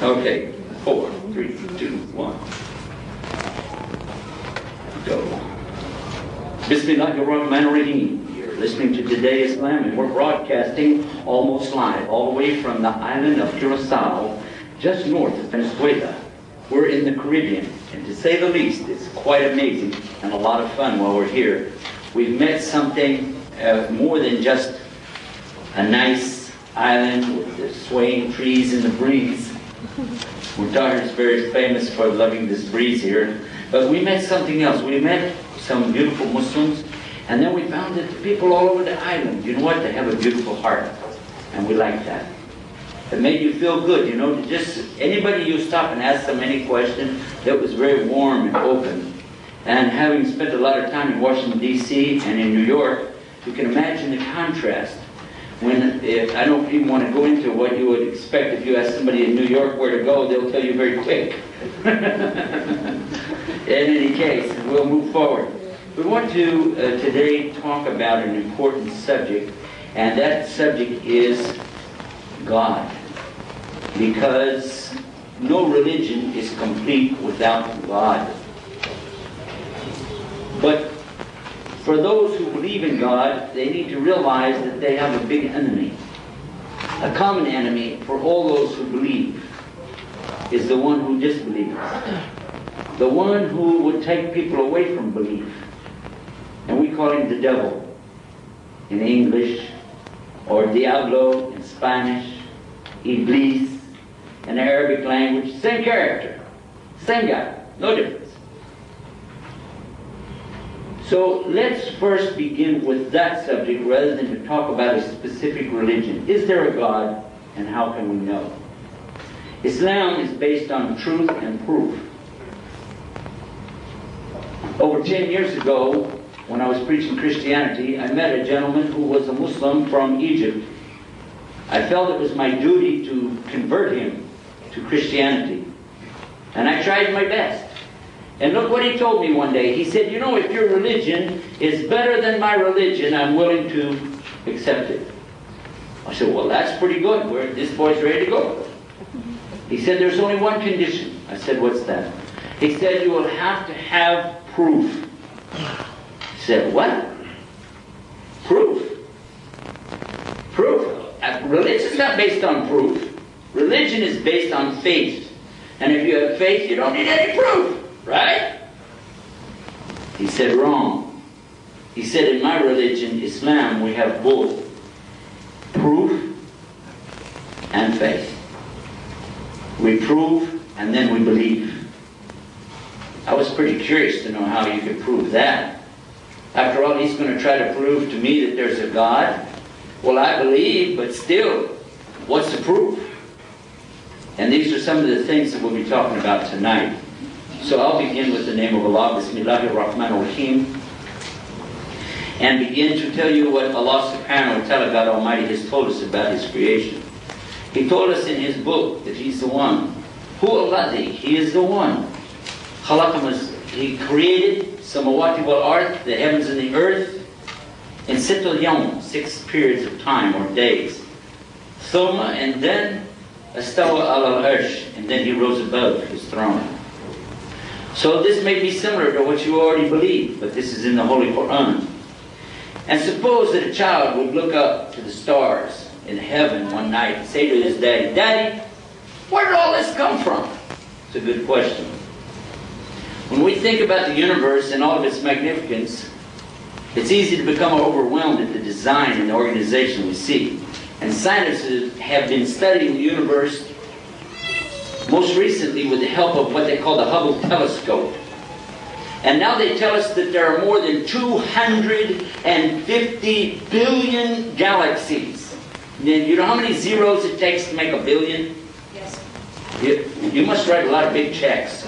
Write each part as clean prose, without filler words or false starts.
Okay, 4, 3, 2, 1. Go. Bismillahirrahmanirrahim. You're listening to Today Islam, and we're broadcasting almost live all the way from the island of Curacao, just north of Venezuela. We're in the Caribbean, and to say the least, it's quite amazing and a lot of fun while we're here. We've met something more than just a nice island with the swaying trees in the breeze. Qatar is very famous for loving this breeze here. But we met something else. We met some beautiful Muslims, and then we found that the people all over the island, you know what, they have a beautiful heart. And we like that. It made you feel good, you know, just anybody you stop and ask them any question, that was very warm and open. And having spent a lot of time in Washington, D.C. and in New York, you can imagine the contrast. When, I don't even want to go into what you would expect if you ask somebody in New York where to go, they'll tell you very quick. In any case, we'll move forward. We want to today talk about an important subject, and that subject is God. Because no religion is complete without God. But for those who believe in God, they need to realize that they have a big enemy. A common enemy for all those who believe is the one who disbelieves. The one who would take people away from belief. And we call him the devil in English, or Diablo in Spanish, Iblis in the Arabic language. Same character, same guy, no difference. So let's first begin with that subject rather than to talk about a specific religion. Is there a God, and how can we know? Islam is based on truth and proof. Over 10 years ago, when I was preaching Christianity, I met a gentleman who was a Muslim from Egypt. I felt it was my duty to convert him to Christianity. And I tried my best. And look what he told me one day. He said, you know, if your religion is better than my religion, I'm willing to accept it. I said, well, that's pretty good. This boy's ready to go. He said, there's only one condition. I said, what's that? He said, you will have to have proof. I said, what? Proof? Proof? Religion's not based on proof. Religion is based on faith. And if you have faith, you don't need any proof. Right? He said, wrong. He said, in my religion, Islam, we have both proof and faith. We prove and then we believe. I was pretty curious to know how you could prove that. After all, he's going to try to prove to me that there's a God. Well, I believe, but still, what's the proof? And these are some of the things that we'll be talking about tonight. So I'll begin with the name of Allah, Bismillahirrahmanirrahim, and begin to tell you what Allah subhanahu wa ta'ala, God Almighty, has told us about His creation. He told us in His book that He's the one. Hu Alladhi, He is the one. He created samawati wal ard, the heavens and the earth, in sittul yawm, 6 periods of time or days. Thumma, and then astawa ala al-arsh, and then He rose above His throne. So this may be similar to what you already believe, but this is in the Holy Quran. And suppose that a child would look up to the stars in heaven one night and say to his daddy, Daddy, where did all this come from? It's a good question. When we think about the universe and all of its magnificence, it's easy to become overwhelmed at the design and the organization we see. And scientists have been studying the universe most recently with the help of what they call the Hubble telescope. And now they tell us that there are more than 250 billion galaxies. And you know how many zeros it takes to make a billion? Yes. You must write a lot of big checks.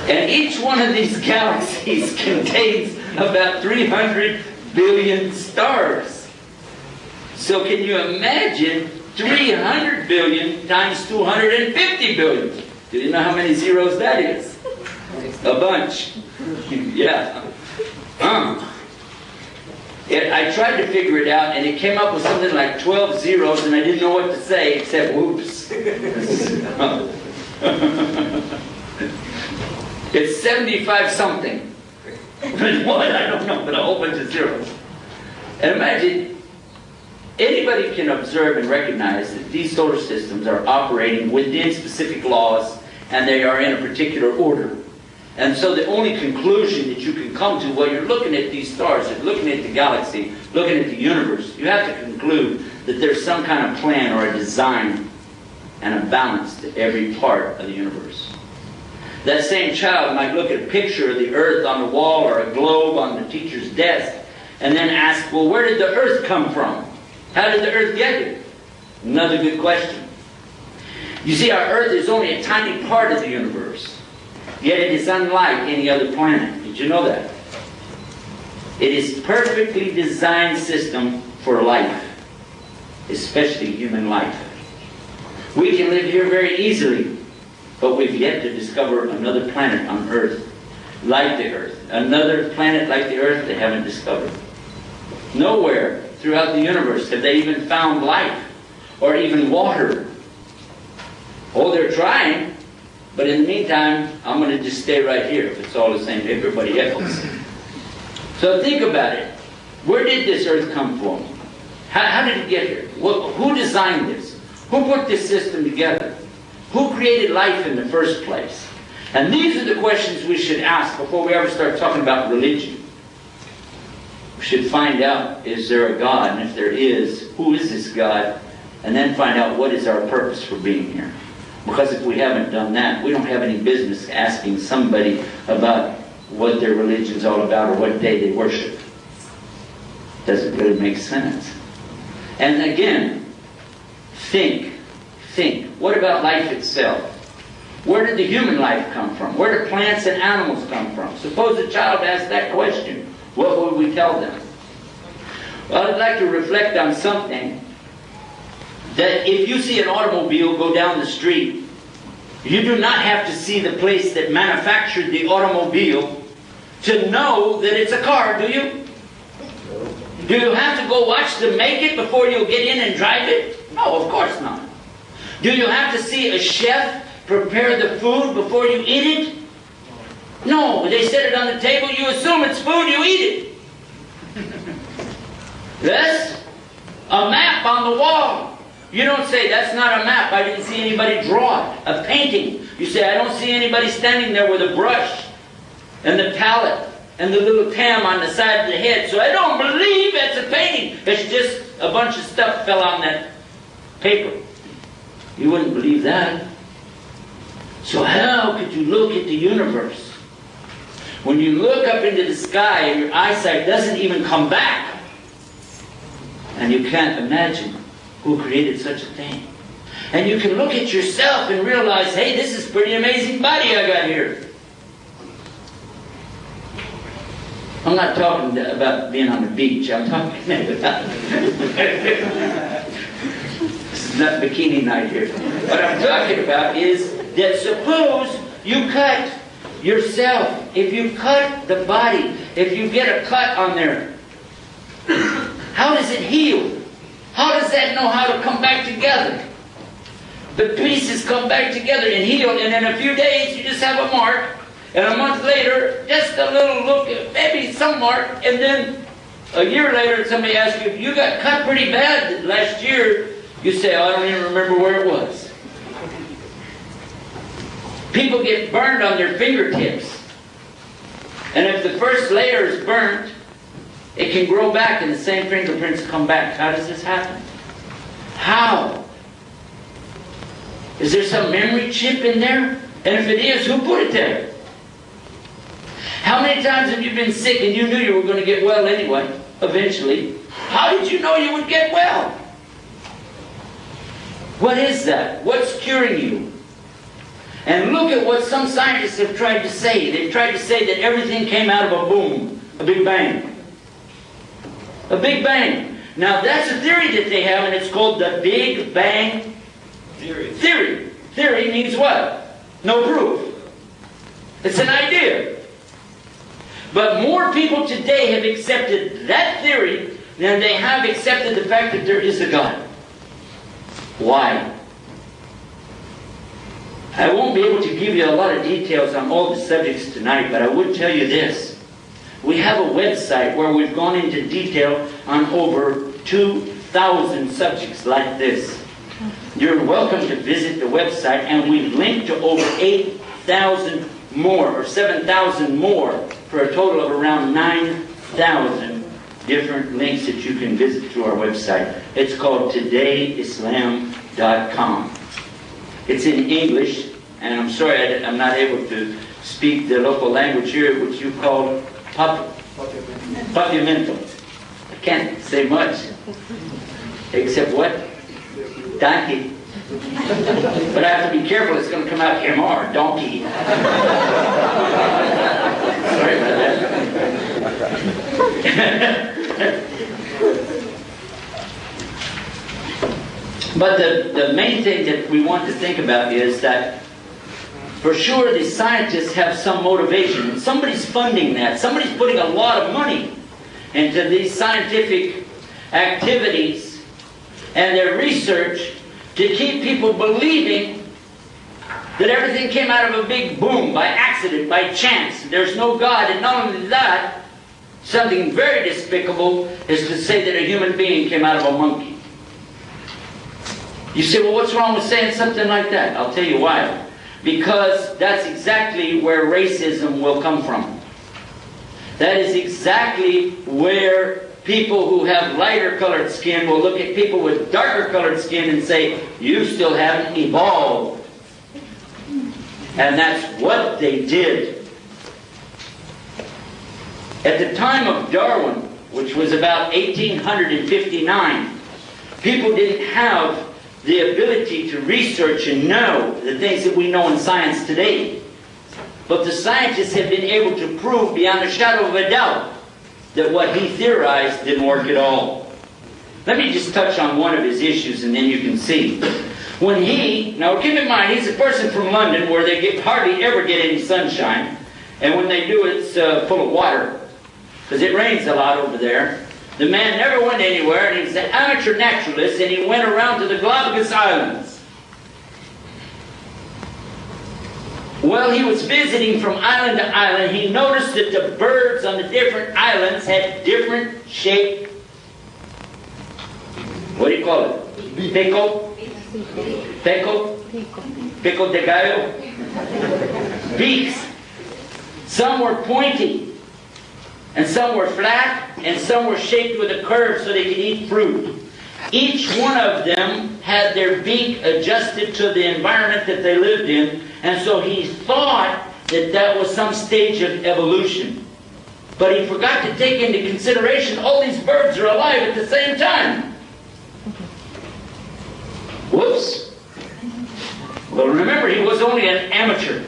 And each one of these galaxies contains about 300 billion stars. So can you imagine 300 billion times 250 billion? Do you know how many zeros that is? A bunch. Yeah. I tried to figure it out, and it came up with something like 12 zeros, and I didn't know what to say except whoops. It's 75 something. What? I don't know, but a whole bunch of zeros. And imagine, anybody can observe and recognize that these solar systems are operating within specific laws, and they are in a particular order. And so the only conclusion that you can come to while you're looking at these stars, and looking at the galaxy, looking at the universe, you have to conclude that there's some kind of plan or a design and a balance to every part of the universe. That same child might look at a picture of the earth on the wall or a globe on the teacher's desk and then ask, well, where did the earth come from? How did the earth get here? Another good question. You see, our earth is only a tiny part of the universe, yet it is unlike any other planet. Did you know that? It is a perfectly designed system for life, especially human life. We can live here very easily, but we've yet to discover another planet on Earth like the Earth. Another planet like the Earth they haven't discovered. Nowhere throughout the universe have they even found life or even water. Oh, they're trying, but in the meantime, I'm going to just stay right here if it's all the same to everybody else. So think about it. Where did this Earth come from? How did it get here? Who designed this? Who put this system together? Who created life in the first place? And these are the questions we should ask before we ever start talking about religion. We should find out, is there a God? And if there is, who is this God? And then find out what is our purpose for being here. Because if we haven't done that, we don't have any business asking somebody about what their religion's all about or what day they worship. Doesn't really make sense. And again, think. What about life itself? Where did the human life come from? Where do plants and animals come from? Suppose a child asked that question. What would we tell them? Well, I'd like to reflect on something. That if you see an automobile go down the street, you do not have to see the place that manufactured the automobile to know that it's a car, do you? Do you have to go watch them make it before you'll get in and drive it? No, of course not. Do you have to see a chef prepare the food before you eat it? No, they set it on the table, you assume it's food, you eat it. Yes? A map on the wall. You don't say, that's not a map, I didn't see anybody draw it. A painting. You say, I don't see anybody standing there with a brush and the palette and the little tam on the side of the head, so I don't believe that's a painting. It's just a bunch of stuff fell on that paper. You wouldn't believe that. So how could you look at the universe when you look up into the sky and your eyesight doesn't even come back? And you can't imagine who created such a thing. And you can look at yourself and realize, hey, this is a pretty amazing body I got here. I'm not talking about being on the beach. I'm talking about... This is not bikini night here. What I'm talking about is that suppose you cut yourself. If you cut the body, if you get a cut on there, how does it heal? How does that know how to come back together? The pieces come back together and heal, and in a few days you just have a mark, and a month later, just a little look, maybe some mark, and then a year later somebody asks you, you got cut pretty bad last year. You say, oh, I don't even remember where it was. People get burned on their fingertips. And if the first layer is burnt, it can grow back and the same fingerprints come back. How does this happen? How? Is there some memory chip in there? And if it is, who put it there? How many times have you been sick and you knew you were going to get well anyway, eventually? How did you know you would get well? What is that? What's curing you? And look at what some scientists have tried to say. They've tried to say that everything came out of a boom, a big bang. A big bang. Now that's a theory that they have, and it's called the Big Bang Theory. Theory means what? No proof. It's an idea. But more people today have accepted that theory than they have accepted the fact that there is a God. Why? I won't be able to give you a lot of details on all the subjects tonight, but I would tell you this. We have a website where we've gone into detail on over 2,000 subjects like this. You're welcome to visit the website, and we've linked to over 8,000 more, or 7,000 more, for a total of around 9,000 different links that you can visit through our website. It's called todayislam.com. It's in English, and I'm sorry I'm not able to speak the local language here, which you call Papiamento. I can't say much, except what? Donkey. But I have to be careful, it's going to come out MR, donkey. Sorry about that. But the main thing that we want to think about is that for sure the scientists have some motivation. Somebody's funding that. Somebody's putting a lot of money into these scientific activities and their research to keep people believing that everything came out of a big boom, by accident, by chance. There's no God. And not only that, something very despicable is to say that a human being came out of a monkey. You say, well, what's wrong with saying something like that? I'll tell you why. Because that's exactly where racism will come from. That is exactly where people who have lighter colored skin will look at people with darker colored skin and say, you still haven't evolved. And that's what they did. At the time of Darwin, which was about 1859, people didn't have the ability to research and know the things that we know in science today. But the scientists have been able to prove beyond a shadow of a doubt that what he theorized didn't work at all. Let me just touch on one of his issues and then you can see. When now keep in mind, he's a person from London where they hardly ever get any sunshine. And when they do, it's full of water. Because it rains a lot over there. The man never went anywhere, and he was an amateur naturalist, and he went around to the Galapagos Islands. While he was visiting from island to island, he noticed that the birds on the different islands had different shaped, what do you call it? Pico? Pico? Pico de gallo? Beaks. Some were pointy. And some were flat, and some were shaped with a curve so they could eat fruit. Each one of them had their beak adjusted to the environment that they lived in, and so he thought that that was some stage of evolution. But he forgot to take into consideration all these birds are alive at the same time. Whoops. Well, remember, he was only an amateur.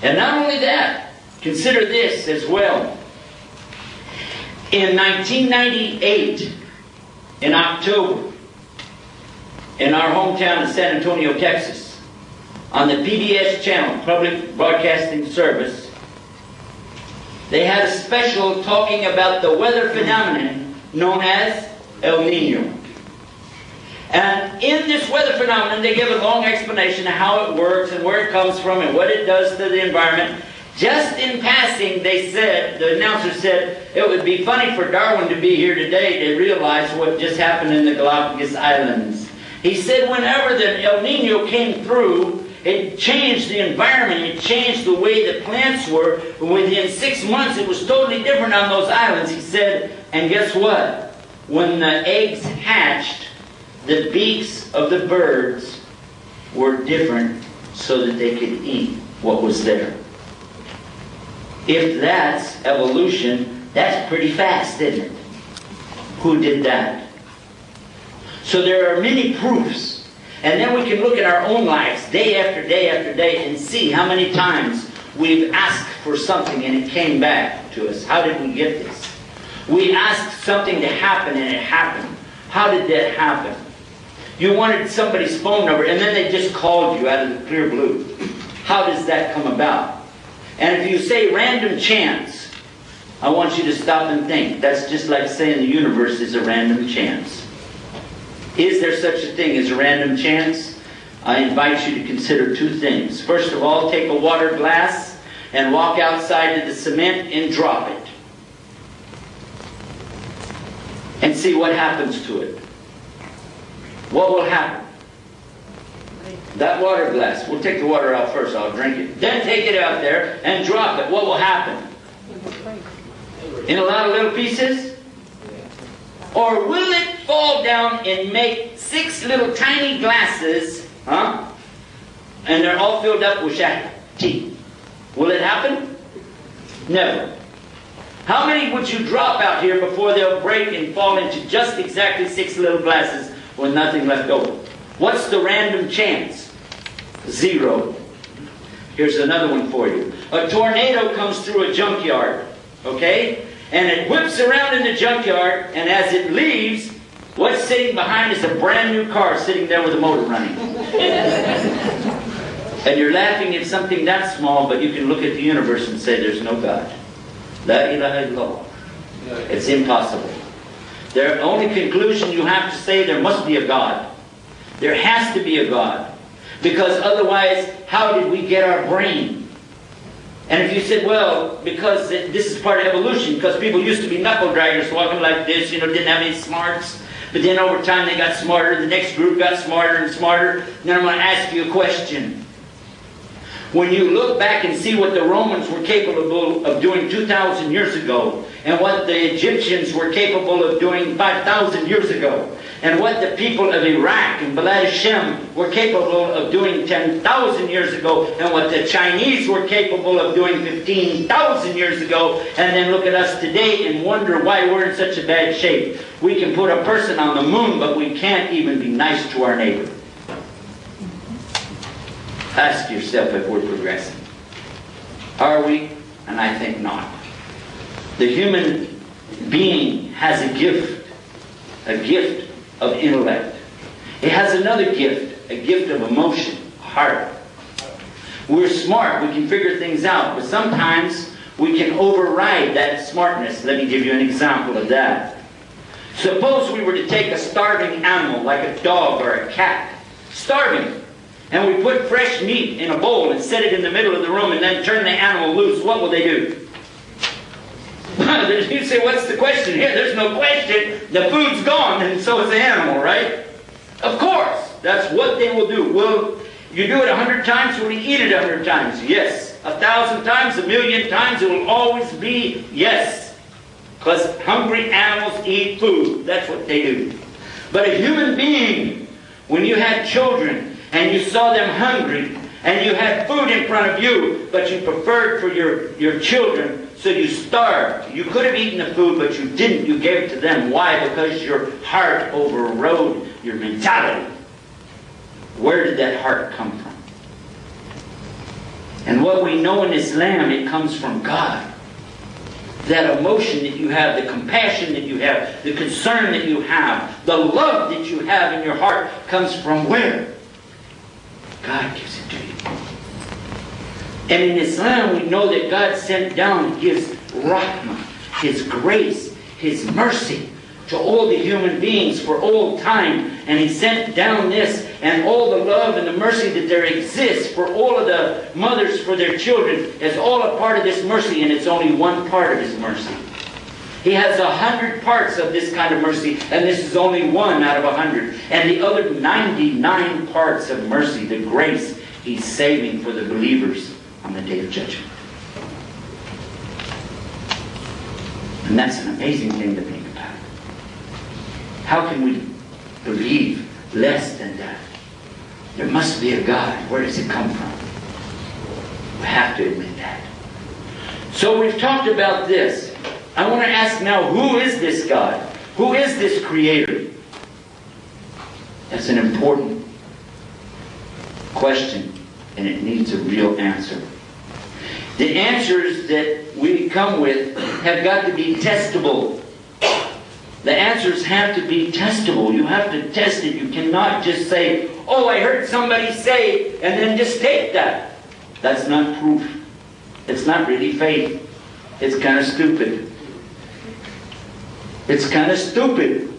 And not only that, consider this as well. In 1998, in October, in our hometown of San Antonio, Texas, on the PBS channel, Public Broadcasting Service, they had a special talking about the weather phenomenon known as El Nino. And in this weather phenomenon, they give a long explanation of how it works and where it comes from and what it does to the environment. Just in passing, they said, the announcer said, it would be funny for Darwin to be here today to realize what just happened in the Galapagos Islands. He said whenever the El Nino came through, it changed the environment, it changed the way the plants were. Within 6 months, it was totally different on those islands. He said, and guess what? When the eggs hatched, the beaks of the birds were different so that they could eat what was there. If that's evolution, that's pretty fast, isn't it? Who did that? So there are many proofs. And then we can look at our own lives day after day after day and see how many times we've asked for something and it came back to us. How did we get this? We asked something to happen and it happened. How did that happen? You wanted somebody's phone number and then they just called you out of the clear blue. How does that come about? And if you say random chance, I want you to stop and think. That's just like saying the universe is a random chance. Is there such a thing as a random chance? I invite you to consider two things. First of all, take a water glass and walk outside to the cement and drop it. And see what happens to it. What will happen? That water glass, we'll take the water out first, I'll drink it. Then take it out there and drop it. What will happen? In a lot of little pieces? Or will it fall down and make 6 little tiny glasses, and they're all filled up with tea? Will it happen? Never. How many would you drop out here before they'll break and fall into just exactly 6 little glasses with nothing left over? What's the random chance? 0. Here's another one for you. A tornado comes through a junkyard, okay? And it whips around in the junkyard, and as it leaves, what's sitting behind is a brand new car sitting there with a motor running. And you're laughing at something that small, but you can look at the universe and say there's no God. La ilaha illallah. It's impossible. The only conclusion you have to say, there must be a God. There has to be a God. Because otherwise, how did we get our brain? And if you said, well, because this is part of evolution, because people used to be knuckle draggers walking like this, didn't have any smarts. But then over time they got smarter, the next group got smarter and smarter. Then I'm going to ask you a question. When you look back and see what the Romans were capable of doing 2,000 years ago, and what the Egyptians were capable of doing 5,000 years ago, and what the people of Iraq and Balad Hashem were capable of doing 10,000 years ago, and what the Chinese were capable of doing 15,000 years ago, and then look at us today and wonder why we're in such a bad shape. We can put a person on the moon, but we can't even be nice to our neighbor. Ask yourself if we're progressing. Are we? And I think not. The human being has a gift of intellect. It has another gift, a gift of emotion, heart. We're smart, we can figure things out, but sometimes we can override that smartness. Let me give you an example of that. Suppose we were to take a starving animal, like a dog or a cat, starving, and we put fresh meat in a bowl and set it in the middle of the room and then turn the animal loose. What will they do? You say, what's the question here? There's no question. The food's gone and so is the animal, right? Of course. That's what they will do. Will you do it 100 times? Will you eat it 100 times? Yes. 1,000 times, 1,000,000 times, it will always be yes. Because hungry animals eat food. That's what they do. But a human being, when you had children, and you saw them hungry, and you had food in front of you, but you preferred for your children, so you starved. You could have eaten the food, but you didn't. You gave it to them. Why? Because your heart overrode your mentality. Where did that heart come from? And what we know in Islam, it comes from God. That emotion that you have, the compassion that you have, the concern that you have, the love that you have in your heart comes from where? God gives it to you. And in Islam, we know that God sent down His rahmah, His grace, His mercy to all the human beings for all time. And He sent down this and all the love and the mercy that there exists for all of the mothers for their children is all a part of this mercy, and it's only one part of His mercy. He has 100 parts of this kind of mercy, and this is only one out of 100. And the other 99 parts of mercy, the grace, He's saving for the believers on the day of judgment. And that's an amazing thing to think about. How can we believe less than that? There must be a God. Where does it come from? We have to admit that. So we've talked about this. I want to ask now, who is this God? Who is this Creator? That's an important question, and it needs a real answer. The answers that we come with have got to be testable. The answers have to be testable. You have to test it. You cannot just say, oh, I heard somebody say, and then just take that. That's not proof. It's not really faith. It's kind of stupid. It's kind of stupid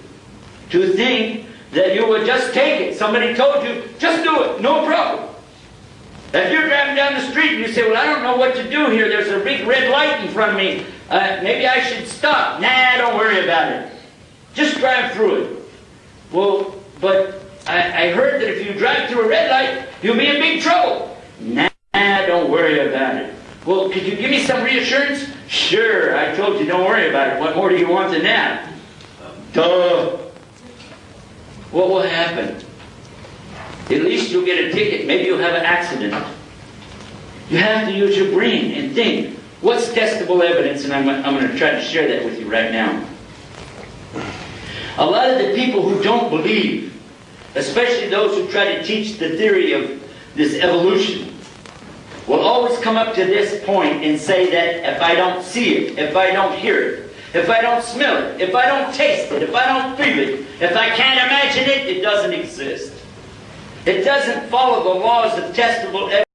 to think that you would just take it. Somebody told you, just do it, no problem. If you're driving down the street and you say, well, I don't know what to do here. There's a big red light in front of me. Maybe I should stop. Nah, don't worry about it. Just drive through it. Well, but I heard that if you drive through a red light, you'll be in big trouble. Nah, don't worry about it. Well, could you give me some reassurance? Sure, I told you don't worry about it. What more do you want than that? Duh. What will happen? At least you'll get a ticket. Maybe you'll have an accident. You have to use your brain and think, what's testable evidence? And I'm going to try to share that with you right now. A lot of the people who don't believe, especially those who try to teach the theory of this evolution, will always come up to this point and say that if I don't see it, if I don't hear it, if I don't smell it, if I don't taste it, if I don't feel it, if I can't imagine it, it doesn't exist. It doesn't follow the laws of testable evidence.